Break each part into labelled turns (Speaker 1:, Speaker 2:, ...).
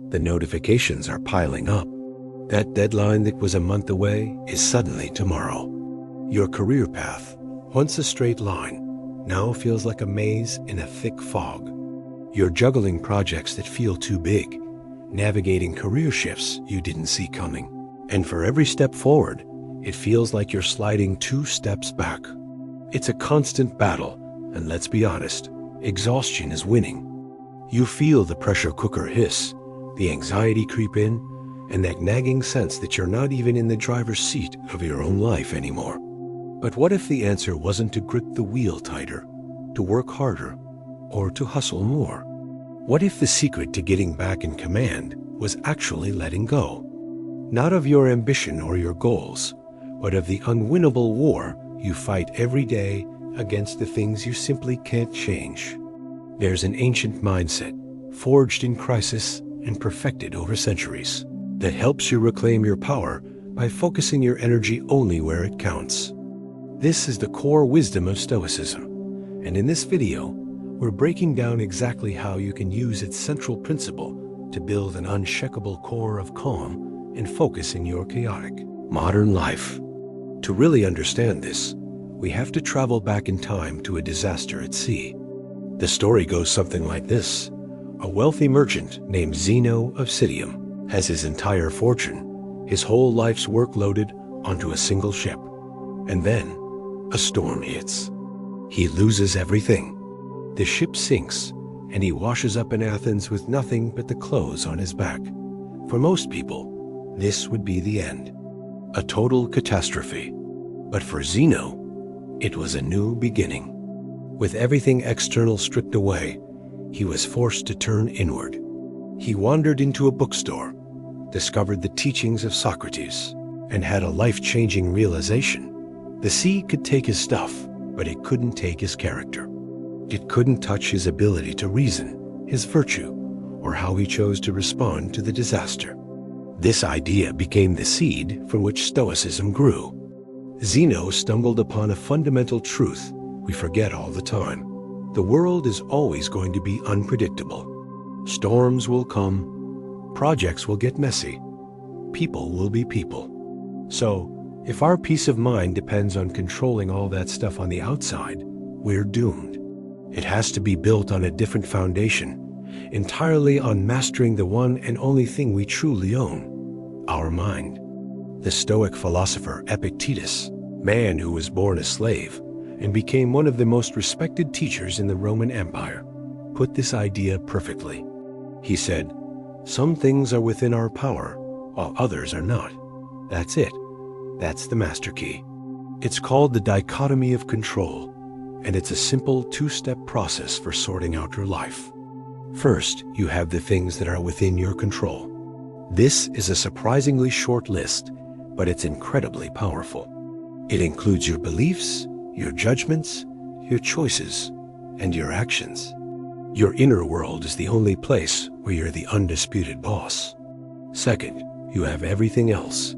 Speaker 1: The notifications are piling up. That deadline that was a month away is suddenly tomorrow. Your career path, once a straight line, now feels like a maze in a thick fog. You're juggling projects that feel too big, navigating career shifts you didn't see coming. And for every step forward, it feels like you're sliding 2 steps back. It's a constant battle, and let's be honest, exhaustion is winning. You feel the pressure cooker hiss, the anxiety creep in, and that nagging sense that you're not even in the driver's seat of your own life anymore. But what if the answer wasn't to grip the wheel tighter, to work harder, or to hustle more? What if the secret to getting back in command was actually letting go? Not of your ambition or your goals, but of the unwinnable war you fight every day against the things you simply can't change. There's an ancient mindset, forged in crisis and perfected over centuries, that helps you reclaim your power by focusing your energy only where it counts. This is the core wisdom of Stoicism, and in this video, we're breaking down exactly how you can use its central principle to build an unshakable core of calm and focus in your chaotic modern life. To really understand this, we have to travel back in time to a disaster at sea. The story goes something like this. A wealthy merchant named Zeno of Citium has his entire fortune, his whole life's work loaded onto a single ship. And then, a storm hits. He loses everything. The ship sinks, and he washes up in Athens with nothing but the clothes on his back. For most people, this would be the end. A total catastrophe. But for Zeno, it was a new beginning. With everything external stripped away, he was forced to turn inward. He wandered into a bookstore, discovered the teachings of Socrates, and had a life-changing realization. The sea could take his stuff, but it couldn't take his character. It couldn't touch his ability to reason, his virtue, or how he chose to respond to the disaster. This idea became the seed from which Stoicism grew. Zeno stumbled upon a fundamental truth we forget all the time. The world is always going to be unpredictable. Storms will come, projects will get messy, people will be people. So, if our peace of mind depends on controlling all that stuff on the outside, we're doomed. It has to be built on a different foundation, entirely on mastering the one and only thing we truly own, our mind. The Stoic philosopher Epictetus, man who was born a slave and became one of the most respected teachers in the Roman Empire, put this idea perfectly. He said, "Some things are within our power, while others are not. That's it. That's the master key." It's called the Dichotomy of Control, and it's a simple 2-step process for sorting out your life. First, you have the things that are within your control. This is a surprisingly short list, but it's incredibly powerful. It includes your beliefs, your judgments, your choices, and your actions. Your inner world is the only place where you're the undisputed boss. Second, you have everything else.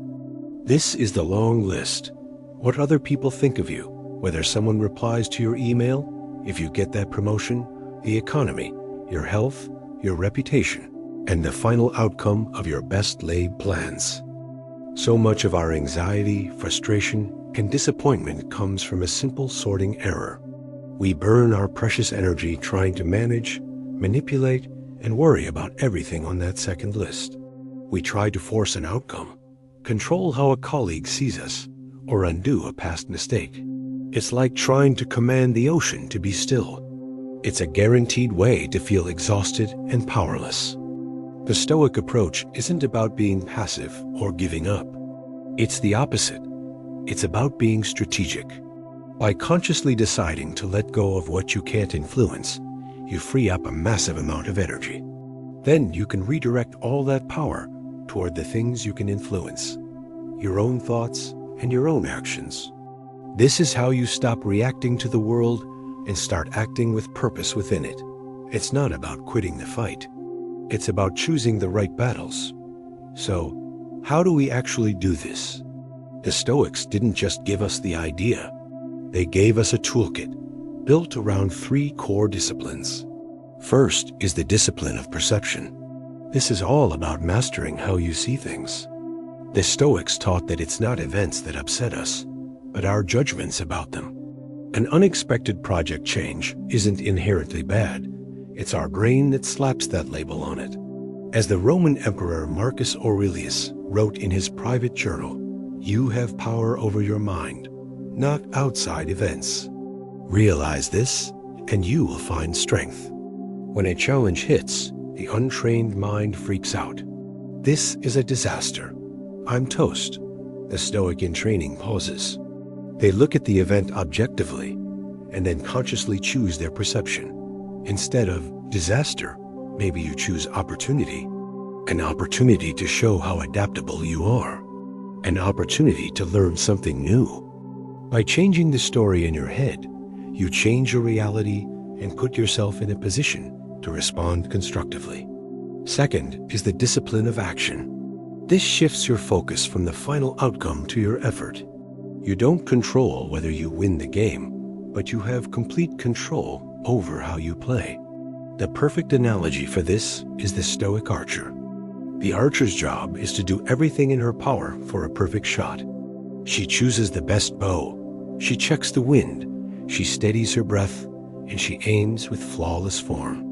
Speaker 1: This is the long list. What other people think of you, whether someone replies to your email, if you get that promotion, the economy, your health, your reputation, and the final outcome of your best laid plans. So much of our anxiety, frustration, and disappointment comes from a simple sorting error. We burn our precious energy trying to manage, manipulate, and worry about everything on that second list. We try to force an outcome, control how a colleague sees us, or undo a past mistake. It's like trying to command the ocean to be still. It's a guaranteed way to feel exhausted and powerless. The Stoic approach isn't about being passive or giving up. It's the opposite. It's about being strategic. By consciously deciding to let go of what you can't influence, you free up a massive amount of energy. Then you can redirect all that power toward the things you can influence, your own thoughts and your own actions. This is how you stop reacting to the world and start acting with purpose within it. It's not about quitting the fight. It's about choosing the right battles. So, how do we actually do this? The Stoics didn't just give us the idea. They gave us a toolkit built around 3 core disciplines. First is the discipline of perception. This is all about mastering how you see things. The Stoics taught that it's not events that upset us, but our judgments about them. An unexpected project change isn't inherently bad. It's our brain that slaps that label on it. As the Roman Emperor Marcus Aurelius wrote in his private journal, "You have power over your mind, not outside events. Realize this, and you will find strength." When a challenge hits, the untrained mind freaks out. This is a disaster. I'm toast. The Stoic in training pauses. They look at the event objectively and then consciously choose their perception. Instead of disaster, maybe you choose opportunity. An opportunity to show how adaptable you are. An opportunity to learn something new. By changing the story in your head, you change your reality and put yourself in a position to respond constructively. Second is the discipline of action. This shifts your focus from the final outcome to your effort. You don't control whether you win the game, but you have complete control over how you play. The perfect analogy for this is the Stoic archer. The archer's job is to do everything in her power for a perfect shot. She chooses the best bow, she checks the wind, she steadies her breath, and she aims with flawless form.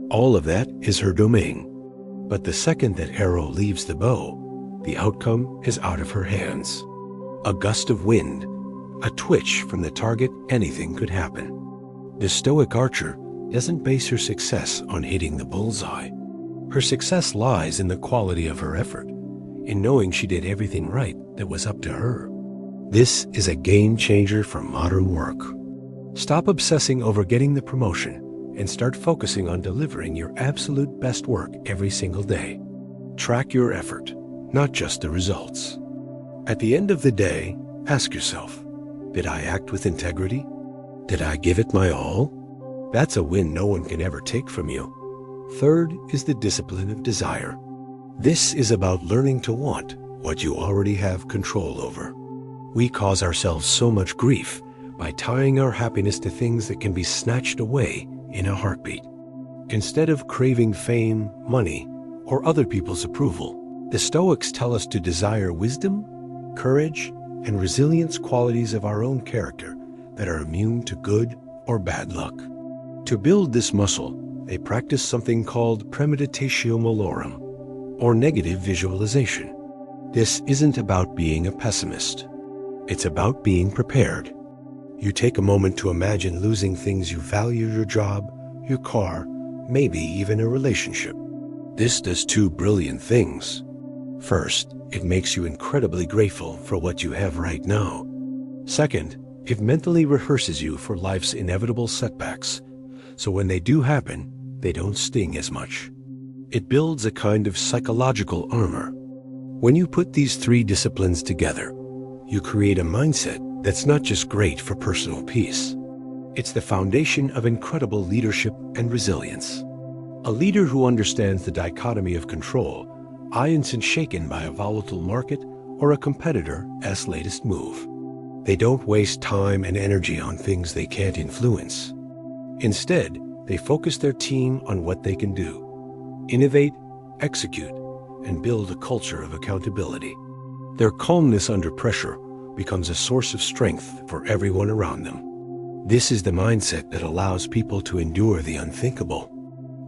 Speaker 1: All of that is her domain. But the second that arrow leaves the bow, the outcome is out of her hands. A gust of wind, a twitch from the target, anything could happen. The Stoic archer doesn't base her success on hitting the bullseye. Her success lies in the quality of her effort, in knowing she did everything right that was up to her. This is a game changer for modern work. Stop obsessing over getting the promotion and start focusing on delivering your absolute best work every single day. Track your effort, not just the results. At the end of the day, ask yourself, did I act with integrity? Did I give it my all? That's a win no one can ever take from you. Third is the discipline of desire. This is about learning to want what you already have control over. We cause ourselves so much grief by tying our happiness to things that can be snatched away in a heartbeat. Instead of craving fame, money, or other people's approval, the Stoics tell us to desire wisdom, courage, and resilience, qualities of our own character that are immune to good or bad luck. To build this muscle, they practice something called premeditatio malorum, or negative visualization. This isn't about being a pessimist. It's about being prepared. You take a moment to imagine losing things you value: your job, your car, maybe even a relationship. This does two brilliant things. First, it makes you incredibly grateful for what you have right now. Second, it mentally rehearses you for life's inevitable setbacks, so when they do happen, they don't sting as much. It builds a kind of psychological armor. When you put these three disciplines together, you create a mindset that's not just great for personal peace. It's the foundation of incredible leadership and resilience. A leader who understands the dichotomy of control isn't shaken by a volatile market or a competitor's latest move. They don't waste time and energy on things they can't influence. Instead, they focus their team on what they can do, innovate, execute, and build a culture of accountability. Their calmness under pressure becomes a source of strength for everyone around them. This is the mindset that allows people to endure the unthinkable.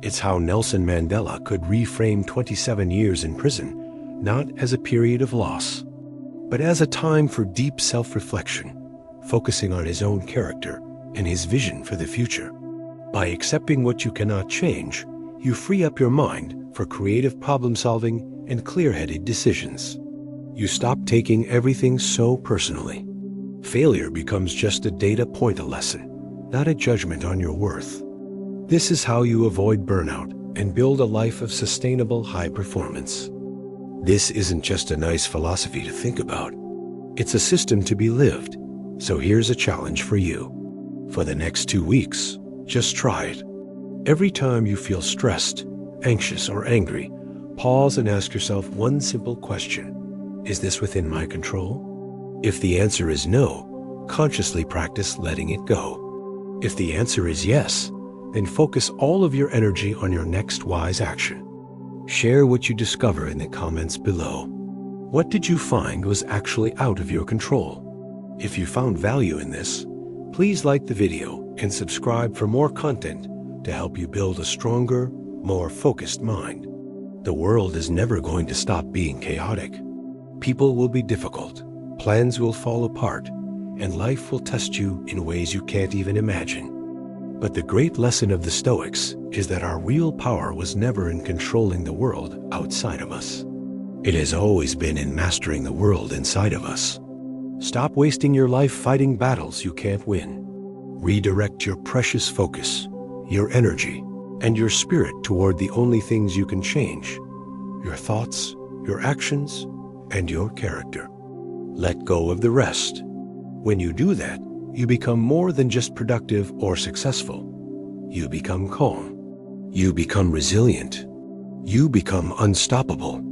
Speaker 1: It's how Nelson Mandela could reframe 27 years in prison, not as a period of loss, but as a time for deep self-reflection, focusing on his own character and his vision for the future. By accepting what you cannot change, you free up your mind for creative problem-solving and clear-headed decisions. You stop taking everything so personally. Failure becomes just a data point, a lesson, not a judgment on your worth. This is how you avoid burnout and build a life of sustainable high performance. This isn't just a nice philosophy to think about. It's a system to be lived. So here's a challenge for you. For the next 2 weeks, just try it. Every time you feel stressed, anxious, or angry, pause and ask yourself one simple question. Is this within my control? If the answer is no, consciously practice letting it go. If the answer is yes, then focus all of your energy on your next wise action. Share what you discover in the comments below. What did you find was actually out of your control? If you found value in this, please like the video and subscribe for more content to help you build a stronger, more focused mind. The world is never going to stop being chaotic. People will be difficult, plans will fall apart, and life will test you in ways you can't even imagine. But the great lesson of the Stoics is that our real power was never in controlling the world outside of us. It has always been in mastering the world inside of us. Stop wasting your life fighting battles you can't win. Redirect your precious focus, your energy, and your spirit toward the only things you can change: your thoughts, your actions, and your character. Let go of the rest. When you do that, you become more than just productive or successful. You become calm. You become resilient. You become unstoppable.